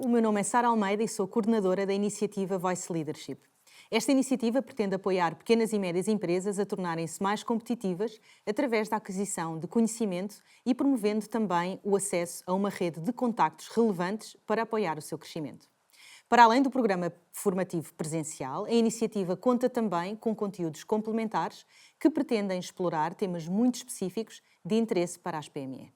o meu nome é Sara Almeida e sou coordenadora da iniciativa Voice Leadership. Esta iniciativa pretende apoiar pequenas e médias empresas a tornarem-se mais competitivas através da aquisição de conhecimento e promovendo também o acesso a uma rede de contactos relevantes para apoiar o seu crescimento. Para além do programa formativo presencial, a iniciativa conta também com conteúdos complementares que pretendem explorar temas muito específicos de interesse para as PME.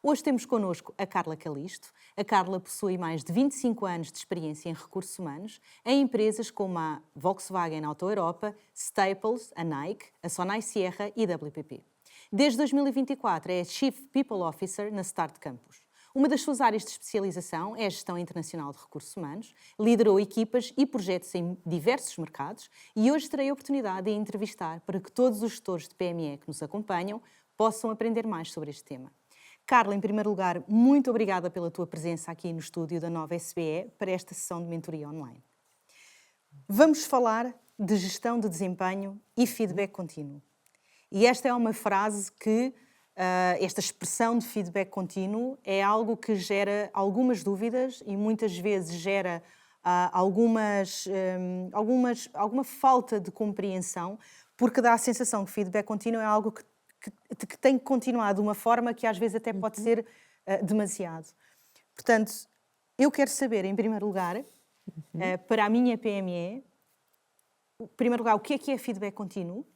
Hoje temos connosco a Carla Calisto. A Carla possui mais de 25 anos de experiência em recursos humanos em empresas como a Volkswagen Auto Europa, Staples, a Nike, a Sonai Sierra e a WPP. Desde 2024 é Chief People Officer na Start Campus. Uma das suas áreas de especialização é a gestão internacional de recursos humanos, liderou equipas e projetos em diversos mercados e hoje terei a oportunidade de a entrevistar para que todos os gestores de PME que nos acompanham possam aprender mais sobre este tema. Carla, em primeiro lugar, muito obrigada pela tua presença aqui no estúdio da Nova SBE para esta sessão de mentoria online. Vamos falar de gestão de desempenho e feedback contínuo. E esta é uma frase que, esta expressão de feedback contínuo, é algo que gera algumas dúvidas e muitas vezes gera alguma falta de compreensão, porque dá a sensação que feedback contínuo é algo que tem que continuar de uma forma que às vezes até pode ser demasiado. Portanto, eu quero saber, em primeiro lugar, para a minha PME, em primeiro lugar, o que é feedback contínuo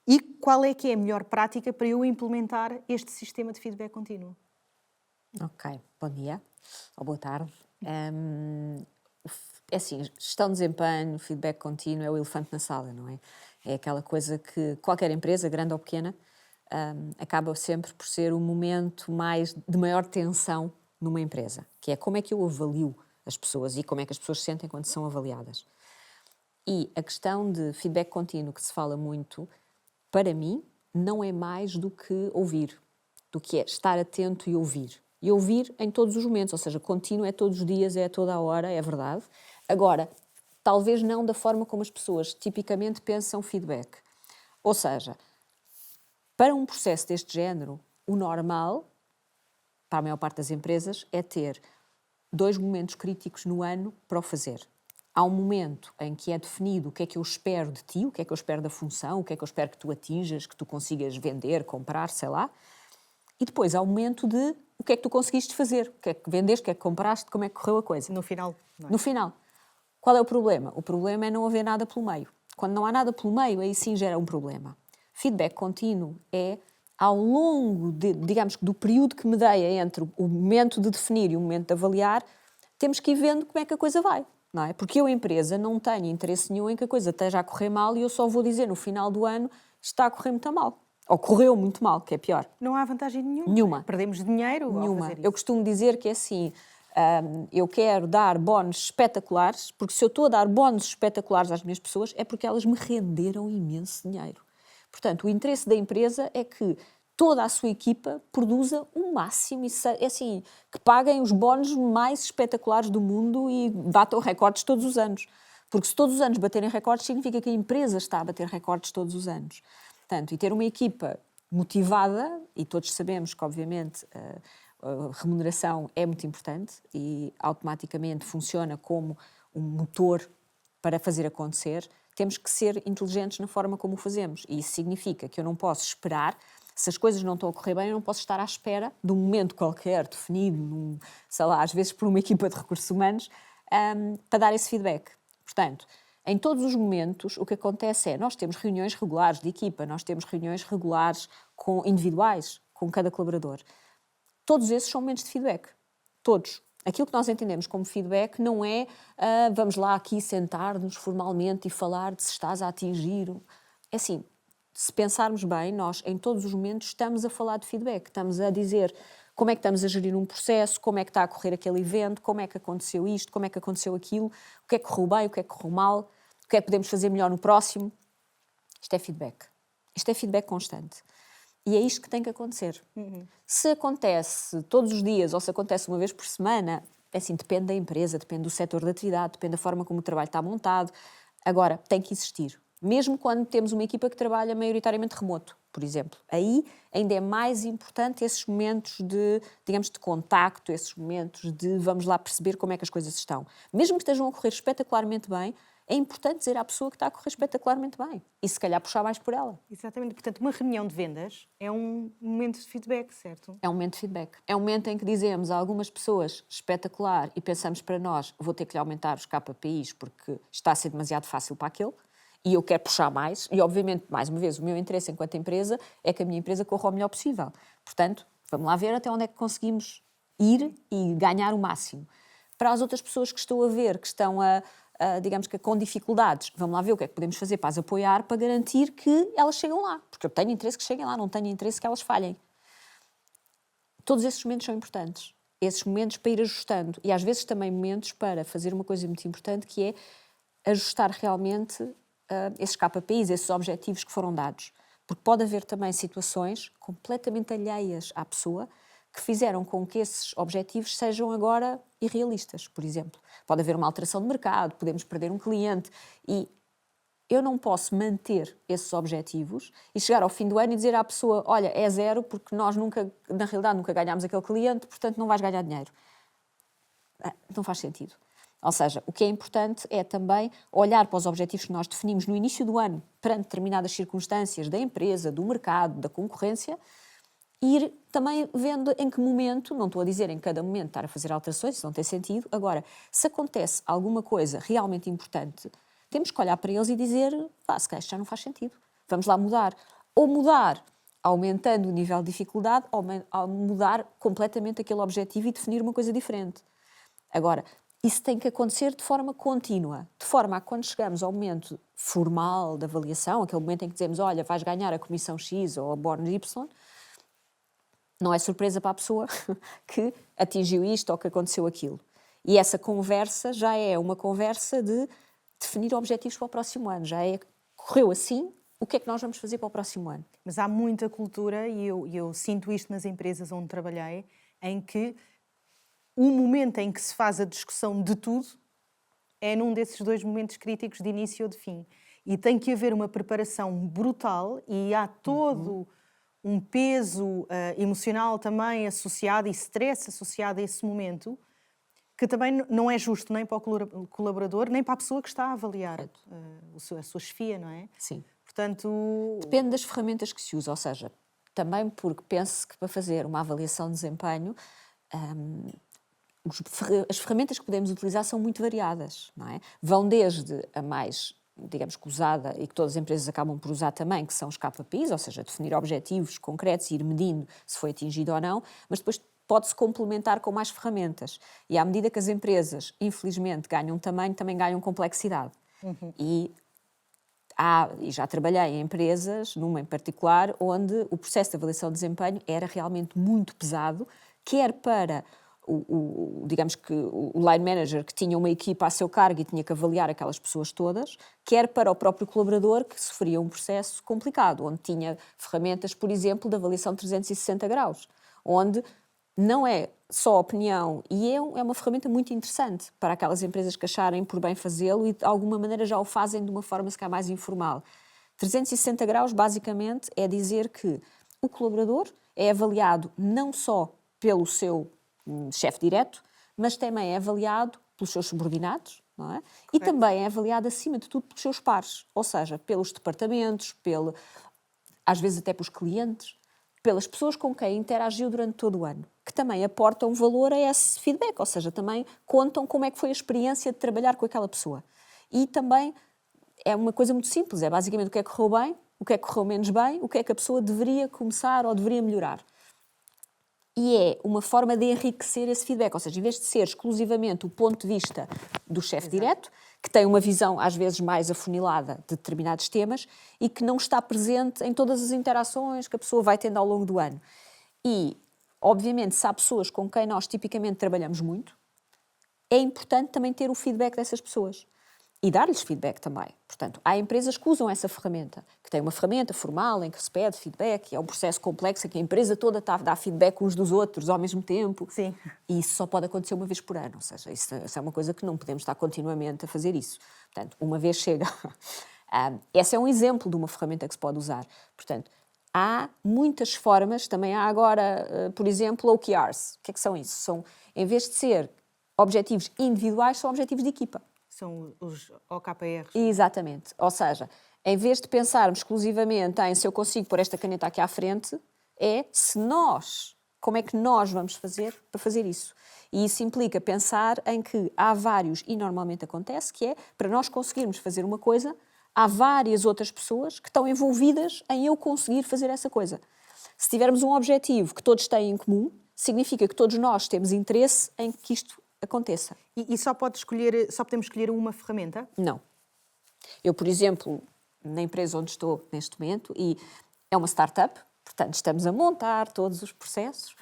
e qual é que é a melhor prática para eu implementar este sistema de feedback contínuo. Ok, bom dia ou boa tarde. É assim, gestão de desempenho, feedback contínuo é o elefante na sala, não é? É aquela coisa que qualquer empresa, grande ou pequena, acaba sempre por ser o momento de maior tensão numa empresa, que é como é que eu avalio as pessoas e como é que as pessoas se sentem quando são avaliadas. E a questão de feedback contínuo que se fala muito, para mim, não é mais do que ouvir, do que é estar atento e ouvir. E ouvir em todos os momentos, ou seja, contínuo é todos os dias, é a toda a hora, é verdade. Agora, talvez não da forma como as pessoas tipicamente pensam feedback. Ou seja, para um processo deste género, o normal, para a maior parte das empresas, é ter 2 momentos críticos no ano para o fazer. Há um momento em que é definido o que é que eu espero de ti, o que é que eu espero da função, o que é que eu espero que tu atinjas, que tu consigas vender, comprar, sei lá. E depois há o momento de o que é que tu conseguiste fazer, o que é que vendeste, o que é que compraste, como é que correu a coisa. No final, não é? No final. Qual é o problema? O problema é não haver nada pelo meio. Quando não há nada pelo meio, aí sim gera um problema. Feedback contínuo é, ao longo, digamos, do período que medeia entre o momento de definir e o momento de avaliar, temos que ir vendo como é que a coisa vai, não é? Porque eu, a empresa, não tenho interesse nenhum em que a coisa esteja a correr mal e eu só vou dizer no final do ano está a correr muito mal. Ou correu muito mal, que é pior. Não há vantagem nenhuma. Nenhuma. Perdemos dinheiro ao fazer isso. Eu costumo dizer que é assim, eu quero dar bónus espetaculares, porque se eu estou a dar bónus espetaculares às minhas pessoas é porque elas me renderam imenso dinheiro. Portanto, o interesse da empresa é que toda a sua equipa produza o máximo, e assim, que paguem os bónus mais espetaculares do mundo e batam recordes todos os anos. Porque se todos os anos baterem recordes, significa que a empresa está a bater recordes todos os anos. Portanto, e ter uma equipa motivada, e todos sabemos que, obviamente, a remuneração é muito importante e automaticamente funciona como um motor para fazer acontecer, temos que ser inteligentes na forma como o fazemos. E isso significa que eu não posso esperar, se as coisas não estão a correr bem, eu não posso estar à espera de um momento qualquer, definido, sei lá, às vezes por uma equipa de recursos humanos, para dar esse feedback. Portanto, em todos os momentos, o que acontece é, nós temos reuniões regulares de equipa, nós temos reuniões regulares individuais com cada colaborador. Todos esses são momentos de feedback. Todos. Aquilo que nós entendemos como feedback não é vamos lá aqui sentar-nos formalmente e falar de se estás a atingir. É assim, se pensarmos bem, nós em todos os momentos estamos a falar de feedback. Estamos a dizer como é que estamos a gerir um processo, como é que está a correr aquele evento, como é que aconteceu isto, como é que aconteceu aquilo, o que é que correu bem, o que é que correu mal, o que é que podemos fazer melhor no próximo. Isto é feedback. Isto é feedback constante. E é isto que tem que acontecer. Se acontece todos os dias ou se acontece uma vez por semana, assim, depende da empresa, depende do setor de atividade, depende da forma como o trabalho está montado. Agora, tem que existir. Mesmo quando temos uma equipa que trabalha maioritariamente remoto, por exemplo. Aí ainda é mais importante esses momentos de, digamos, de contacto, esses momentos de vamos lá perceber como é que as coisas estão. Mesmo que estejam a correr espetacularmente bem, é importante dizer à pessoa que está a correr espetacularmente bem e se calhar puxar mais por ela. Exatamente. Portanto, uma reunião de vendas é um momento de feedback, certo? É um momento de feedback. É um momento em que dizemos a algumas pessoas espetacular e pensamos para nós, vou ter que lhe aumentar os KPIs porque está a ser demasiado fácil para aquele e eu quero puxar mais. E, obviamente, mais uma vez, o meu interesse enquanto empresa é que a minha empresa corra o melhor possível. Portanto, vamos lá ver até onde é que conseguimos ir e ganhar o máximo. Para as outras pessoas que estou a ver, que estão digamos que com dificuldades, vamos lá ver o que é que podemos fazer para as apoiar, para garantir que elas chegam lá. Porque eu tenho interesse que cheguem lá, não tenho interesse que elas falhem. Todos esses momentos são importantes. Esses momentos para ir ajustando. E às vezes também momentos para fazer uma coisa muito importante, que é ajustar realmente esses KPIs, esses objetivos que foram dados. Porque pode haver também situações completamente alheias à pessoa que fizeram com que esses objetivos sejam agora irrealistas, por exemplo. Pode haver uma alteração de mercado, podemos perder um cliente e eu não posso manter esses objetivos e chegar ao fim do ano e dizer à pessoa, olha, é 0 porque nós nunca, na realidade, nunca ganhámos aquele cliente, portanto não vais ganhar dinheiro. Não faz sentido. Ou seja, o que é importante é também olhar para os objetivos que nós definimos no início do ano, perante determinadas circunstâncias da empresa, do mercado, da concorrência, e ir também vendo em que momento, não estou a dizer em cada momento estar a fazer alterações, isso não tem sentido. Agora, se acontece alguma coisa realmente importante, temos que olhar para eles e dizer, se calhar isto já não faz sentido, vamos lá mudar. Ou mudar aumentando o nível de dificuldade, ou mudar completamente aquele objetivo e definir uma coisa diferente. Agora, isso tem que acontecer de forma contínua, de forma a quando chegamos ao momento formal da avaliação, aquele momento em que dizemos, olha, vais ganhar a comissão X ou a bónus Y, não é surpresa para a pessoa que atingiu isto ou que aconteceu aquilo. E essa conversa já é uma conversa de definir objetivos para o próximo ano. Já é, correu assim, o que é que nós vamos fazer para o próximo ano? Mas há muita cultura, e eu sinto isto nas empresas onde trabalhei, em que o momento em que se faz a discussão de tudo é num desses 2 momentos críticos de início ou de fim. E tem que haver uma preparação brutal e há todo um peso emocional também associado e stress associado a esse momento, que também não é justo nem para o colaborador, nem para a pessoa que está a avaliar a sua chefia, não é? Sim. Portanto... Depende das ferramentas que se usa, ou seja, também porque penso que para fazer uma avaliação de desempenho, as ferramentas que podemos utilizar são muito variadas, não é? Vão desde a mais, digamos que usada e que todas as empresas acabam por usar também, que são os KPIs, ou seja, definir objetivos concretos e ir medindo se foi atingido ou não, mas depois pode-se complementar com mais ferramentas. E à medida que as empresas, infelizmente, ganham tamanho, também ganham complexidade. E já trabalhei em empresas, numa em particular, onde o processo de avaliação de desempenho era realmente muito pesado, quer para digamos que o line manager que tinha uma equipa a seu cargo e tinha que avaliar aquelas pessoas todas, quer para o próprio colaborador que sofria um processo complicado, onde tinha ferramentas, por exemplo, de avaliação 360 graus, onde não é só opinião e é uma ferramenta muito interessante para aquelas empresas que acharem por bem fazê-lo e de alguma maneira já o fazem de uma forma se calhar mais informal. 360 graus, basicamente, é dizer que o colaborador é avaliado não só pelo seu chefe direto, mas também é avaliado pelos seus subordinados, não é? E também é avaliado, acima de tudo, pelos seus pares, ou seja, pelos departamentos, às vezes até pelos clientes, pelas pessoas com quem interagiu durante todo o ano, que também aportam valor a esse feedback, ou seja, também contam como é que foi a experiência de trabalhar com aquela pessoa. E também é uma coisa muito simples, é basicamente o que é que correu bem, o que é que correu menos bem, o que é que a pessoa deveria começar ou deveria melhorar. E é uma forma de enriquecer esse feedback, ou seja, em vez de ser exclusivamente o ponto de vista do chefe direto, que tem uma visão às vezes mais afunilada de determinados temas e que não está presente em todas as interações que a pessoa vai tendo ao longo do ano. E, obviamente, se há pessoas com quem nós tipicamente trabalhamos muito, é importante também ter o feedback dessas pessoas. E dar-lhes feedback também. Portanto, há empresas que usam essa ferramenta, que tem uma ferramenta formal em que se pede feedback, é um processo complexo em que a empresa toda está a dar feedback uns dos outros ao mesmo tempo. Sim. E isso só pode acontecer uma vez por ano, ou seja, isso é uma coisa que não podemos estar continuamente a fazer isso. Portanto, uma vez chega Esse é um exemplo de uma ferramenta que se pode usar. Portanto, há muitas formas, também há agora, por exemplo, OKRs. O que é que são isso? São, em vez de ser objetivos individuais, são objetivos de equipa. São os OKRs. Exatamente. Ou seja, em vez de pensarmos exclusivamente em se eu consigo pôr esta caneta aqui à frente, é se nós, como é que nós vamos fazer para fazer isso? E isso implica pensar em que há vários, e normalmente acontece, que é, para nós conseguirmos fazer uma coisa, há várias outras pessoas que estão envolvidas em eu conseguir fazer essa coisa. Se tivermos um objetivo que todos têm em comum, significa que todos nós temos interesse em que isto aconteça. E só podemos escolher uma ferramenta? Não. Eu, por exemplo, na empresa onde estou neste momento, e é uma startup, portanto estamos a montar todos os processos,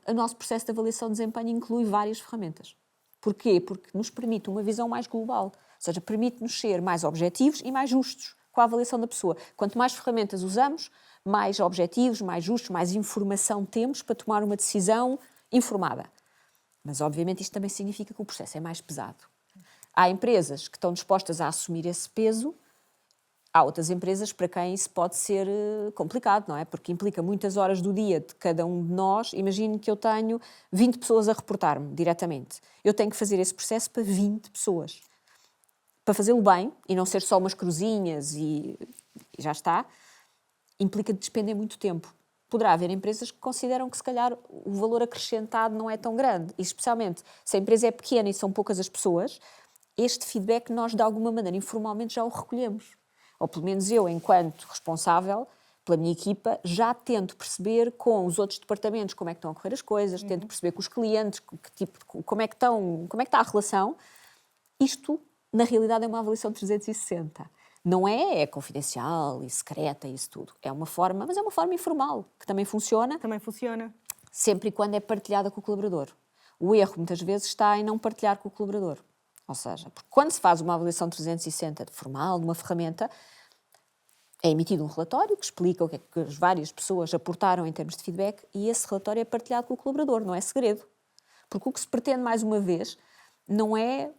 o nosso processo de avaliação de desempenho inclui várias ferramentas. Porquê? Porque nos permite uma visão mais global, ou seja, permite-nos ser mais objetivos e mais justos com a avaliação da pessoa. Quanto mais ferramentas usamos, mais objetivos, mais justos, mais informação temos para tomar uma decisão informada. Mas, obviamente, isto também significa que o processo é mais pesado. Há empresas que estão dispostas a assumir esse peso, há outras empresas para quem isso pode ser complicado, não é? Porque implica muitas horas do dia de cada um de nós. Imagino que eu tenho 20 pessoas a reportar-me diretamente. Eu tenho que fazer esse processo para 20 pessoas. Para fazê-lo bem, e não ser só umas cruzinhas e já está, implica despender muito tempo. Poderá haver empresas que consideram que, se calhar, o valor acrescentado não é tão grande. E, especialmente, se a empresa é pequena e são poucas as pessoas, este feedback nós, de alguma maneira, informalmente já o recolhemos. Ou, pelo menos eu, enquanto responsável pela minha equipa, já tento perceber com os outros departamentos como é que estão a correr as coisas, tento perceber com os clientes como é que está a relação. Isto, na realidade, é uma avaliação 360. Não é confidencial e secreta e isso tudo. É uma forma, mas é uma forma informal, que também funciona. Também funciona. Sempre e quando é partilhada com o colaborador. O erro, muitas vezes, está em não partilhar com o colaborador. Ou seja, porque quando se faz uma avaliação 360 de formal, de uma ferramenta, é emitido um relatório que explica o que é que as várias pessoas aportaram em termos de feedback e esse relatório é partilhado com o colaborador, não é segredo. Porque o que se pretende, mais uma vez, não é,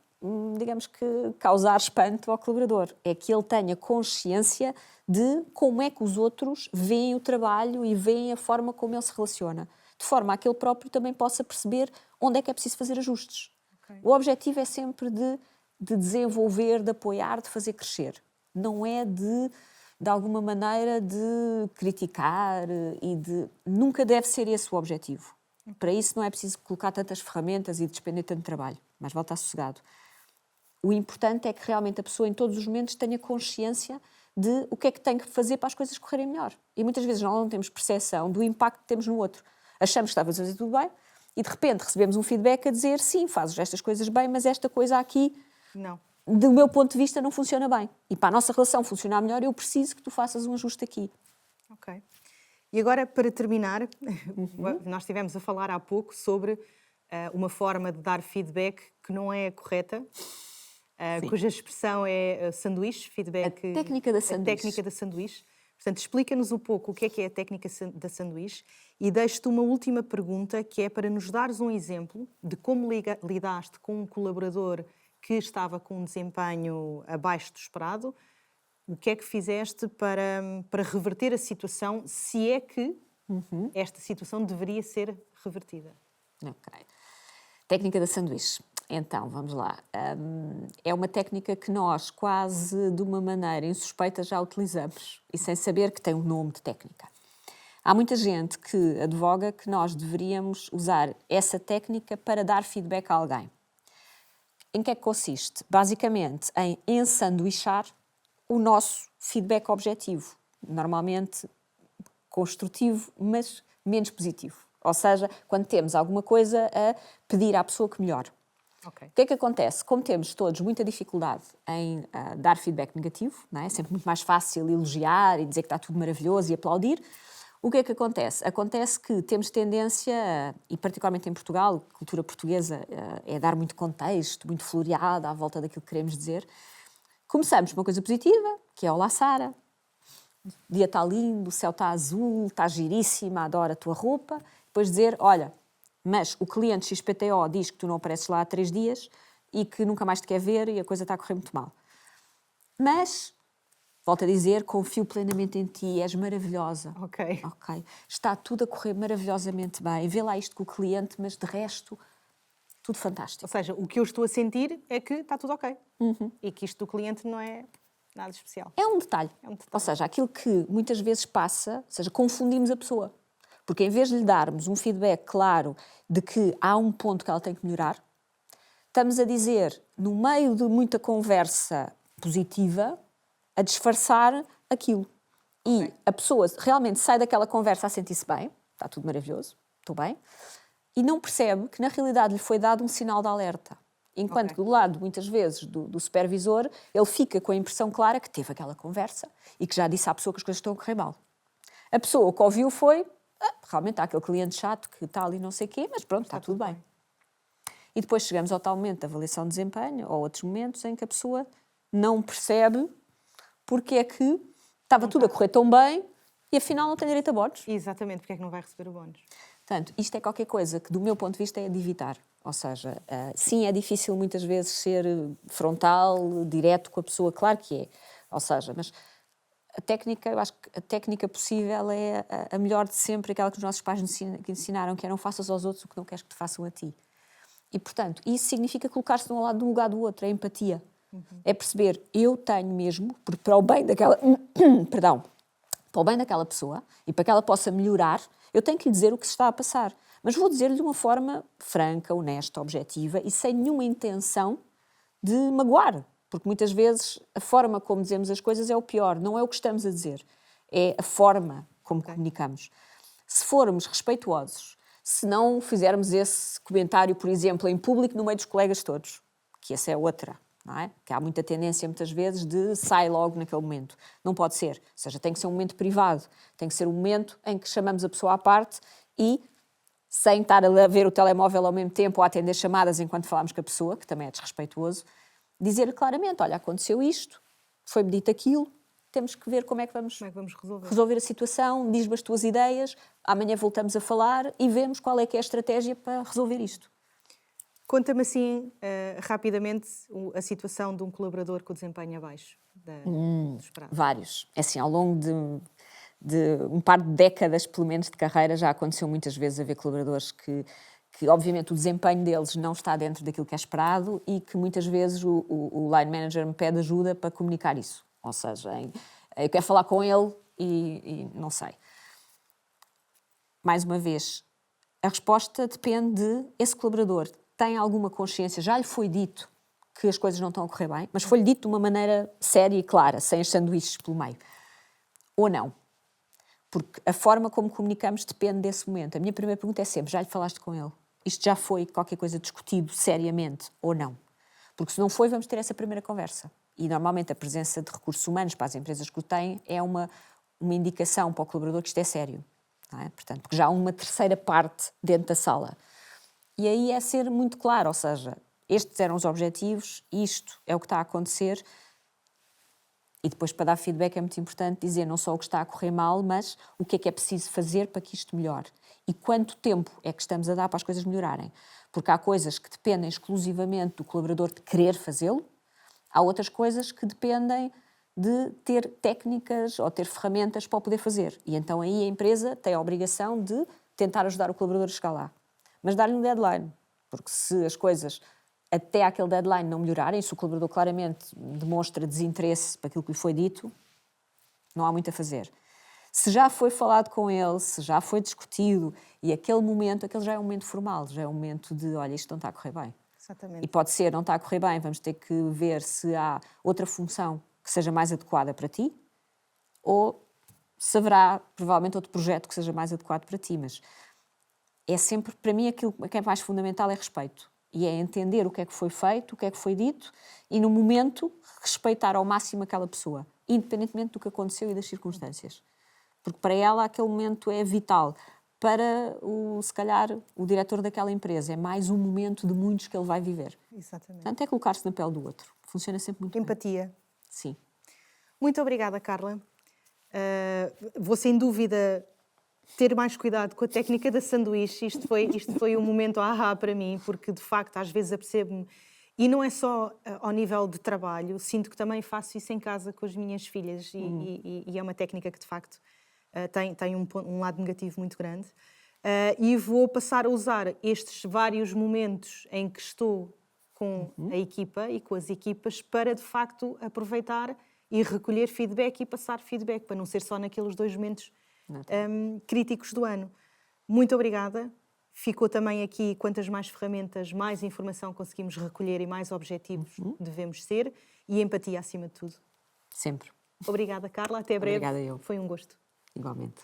digamos que, causar espanto ao colaborador. É que ele tenha consciência de como é que os outros veem o trabalho e veem a forma como ele se relaciona. De forma a que ele próprio também possa perceber onde é que é preciso fazer ajustes. Okay. O objetivo é sempre de desenvolver, de apoiar, de fazer crescer. Não é de alguma maneira, de criticar e de... Nunca deve ser esse o objetivo. Para isso não é preciso colocar tantas ferramentas e despender tanto trabalho. Mas vale estar sossegado. O importante é que realmente a pessoa, em todos os momentos, tenha consciência de o que é que tem que fazer para as coisas correrem melhor. E muitas vezes nós não temos percepção do impacto que temos no outro. Achamos que estava a fazer tudo bem e, de repente, recebemos um feedback a dizer sim, fazes estas coisas bem, mas esta coisa aqui, não, do meu ponto de vista, não funciona bem. E para a nossa relação funcionar melhor, eu preciso que tu faças um ajuste aqui. Ok. E agora, para terminar, nós estivemos a falar há pouco sobre uma forma de dar feedback que não é correta, cuja expressão é sanduíche, feedback... A técnica da sanduíche. A técnica da sanduíche. Portanto, explica-nos um pouco o que é a técnica da sanduíche e deixo-te uma última pergunta, que é para nos dares um exemplo de como lidaste com um colaborador que estava com um desempenho abaixo do esperado. O que é que fizeste para reverter a situação, se é que esta situação deveria ser revertida? Ok. Técnica da sanduíche. Então, vamos lá. É uma técnica que nós, quase de uma maneira insuspeita, já utilizamos e sem saber que tem um nome de técnica. Há muita gente que advoga que nós deveríamos usar essa técnica para dar feedback a alguém. Em que é que consiste? Basicamente, em ensanduichar o nosso feedback objetivo. Normalmente construtivo, mas menos positivo. Ou seja, quando temos alguma coisa a pedir à pessoa que melhore. Okay. O que é que acontece? Como temos todos muita dificuldade em dar feedback negativo, não é? É sempre muito mais fácil elogiar e dizer que está tudo maravilhoso e aplaudir. O que é que acontece? Acontece que temos tendência, e particularmente em Portugal, a cultura portuguesa é dar muito contexto, muito floreado à volta daquilo que queremos dizer. Começamos com uma coisa positiva, que é olá Sara, o dia está lindo, o céu está azul, está giríssima, adoro a tua roupa. Depois dizer, olha, mas o cliente XPTO diz que tu não apareces lá há 3 dias e que nunca mais te quer ver e a coisa está a correr muito mal. Mas, volto a dizer, confio plenamente em ti, és maravilhosa. Ok. Ok. Está tudo a correr maravilhosamente bem. Vê lá isto com o cliente, mas de resto, tudo fantástico. Ou seja, o que eu estou a sentir é que está tudo ok. E que isto do cliente não é nada especial. É um detalhe. Ou seja, aquilo que muitas vezes passa, ou seja, confundimos a pessoa. Porque em vez de lhe darmos um feedback claro de que há um ponto que ela tem que melhorar, estamos a dizer, no meio de muita conversa positiva, a disfarçar aquilo. E a pessoa realmente sai daquela conversa a sentir-se bem, está tudo maravilhoso, estou bem, e não percebe que na realidade lhe foi dado um sinal de alerta. Enquanto que do lado, muitas vezes, do supervisor, ele fica com a impressão clara que teve aquela conversa e que já disse à pessoa que as coisas estão a correr mal. A pessoa o que ouviu foi, realmente há aquele cliente chato que está ali não sei o quê, mas pronto, está tudo bem. E depois chegamos ao tal momento da avaliação de desempenho, ou outros momentos em que a pessoa não percebe porque é que estava tudo a correr tão bem e afinal não tem direito a bónus. Exatamente, porque é que não vai receber o bónus. Portanto, isto é qualquer coisa que, do meu ponto de vista, é de evitar. Ou seja, sim, é difícil muitas vezes ser frontal, direto com a pessoa, claro que é. Ou seja, mas a técnica, eu acho que a técnica possível é a melhor de sempre, aquela que os nossos pais nos ensinaram, que é não faças aos outros o que não queres que te façam a ti. E, portanto, isso significa colocar-se de um lado do lugar do outro, é empatia. É perceber, eu tenho mesmo, porque para o bem daquela... perdão, para o bem daquela pessoa e para que ela possa melhorar, eu tenho que lhe dizer o que se está a passar. Mas vou dizer-lhe de uma forma franca, honesta, objetiva e sem nenhuma intenção de magoar. Porque muitas vezes a forma como dizemos as coisas é o pior, não é o que estamos a dizer, é a forma como comunicamos. Se formos respeituosos, se não fizermos esse comentário, por exemplo, em público no meio dos colegas todos, que essa é outra, não é? Que há muita tendência muitas vezes de sai logo naquele momento. Não pode ser. Ou seja, tem que ser um momento privado, tem que ser um momento em que chamamos a pessoa à parte e, sem estar a ver o telemóvel ao mesmo tempo ou a atender chamadas enquanto falamos com a pessoa, que também é desrespeituoso, dizer-lhe claramente, olha, aconteceu isto, foi-me dito aquilo, temos que ver como é que vamos resolver a situação, diz-me as tuas ideias, amanhã voltamos a falar e vemos qual é que é a estratégia para resolver isto. Conta-me assim, rapidamente, a situação de um colaborador com o desempenho abaixo do esperado. Vários. É assim, ao longo de um par de décadas, pelo menos, de carreira, já aconteceu muitas vezes haver colaboradores que obviamente o desempenho deles não está dentro daquilo que é esperado e que muitas vezes o line manager me pede ajuda para comunicar isso. Ou seja, eu quero falar com ele e não sei. Mais uma vez, a resposta depende de esse colaborador tem alguma consciência, já lhe foi dito que as coisas não estão a correr bem, mas foi-lhe dito de uma maneira séria e clara, sem os sanduíches pelo meio. Ou não. Porque a forma como comunicamos depende desse momento. A minha primeira pergunta é sempre, já lhe falaste com ele? Isto já foi qualquer coisa discutido seriamente ou não? Porque se não foi, vamos ter essa primeira conversa. E normalmente a presença de recursos humanos para as empresas que o têm é uma indicação para o colaborador que isto é sério. Não é? Portanto, porque já há uma terceira parte dentro da sala. E aí é ser muito claro, ou seja, estes eram os objetivos, isto é o que está a acontecer. E depois, para dar feedback, é muito importante dizer não só o que está a correr mal, mas o que é preciso fazer para que isto melhore. E quanto tempo é que estamos a dar para as coisas melhorarem. Porque há coisas que dependem exclusivamente do colaborador de querer fazê-lo, há outras coisas que dependem de ter técnicas ou ter ferramentas para o poder fazer. E então aí a empresa tem a obrigação de tentar ajudar o colaborador a chegar lá. Mas dar-lhe um deadline. Porque se as coisas até aquele deadline não melhorarem, se o colaborador claramente demonstra desinteresse para aquilo que lhe foi dito, não há muito a fazer. Se já foi falado com ele, se já foi discutido, e aquele já é um momento formal, já é um momento de, olha, isto não está a correr bem. Exatamente. E pode ser, não está a correr bem, vamos ter que ver se há outra função que seja mais adequada para ti, ou se haverá, provavelmente, outro projeto que seja mais adequado para ti, mas é sempre, para mim, aquilo que é mais fundamental é respeito. E é entender o que é que foi feito, o que é que foi dito, e no momento respeitar ao máximo aquela pessoa, independentemente do que aconteceu e das circunstâncias. Porque para ela aquele momento é vital. Para, se calhar, o diretor daquela empresa é mais um momento de muitos que ele vai viver. Exatamente. Portanto, é colocar-se na pele do outro. Funciona sempre muito bem. Empatia. Sim. Muito obrigada, Carla. Vou, sem dúvida, ter mais cuidado com a técnica da sanduíche. Isto foi um momento ahá para mim, porque, de facto, às vezes apercebo-me E não é só ao nível de trabalho, sinto que também faço isso em casa com as minhas filhas e é uma técnica que de facto tem um lado negativo muito grande. E vou passar a usar estes vários momentos em que estou com a equipa e com as equipas para de facto aproveitar e recolher feedback e passar feedback, para não ser só naqueles 2 momentos críticos do ano. Muito obrigada. Ficou também aqui quantas mais ferramentas, mais informação conseguimos recolher e mais objetivos devemos ser e empatia acima de tudo. Sempre. Obrigada, Carla. Até breve. Obrigada eu. Foi um gosto. Igualmente.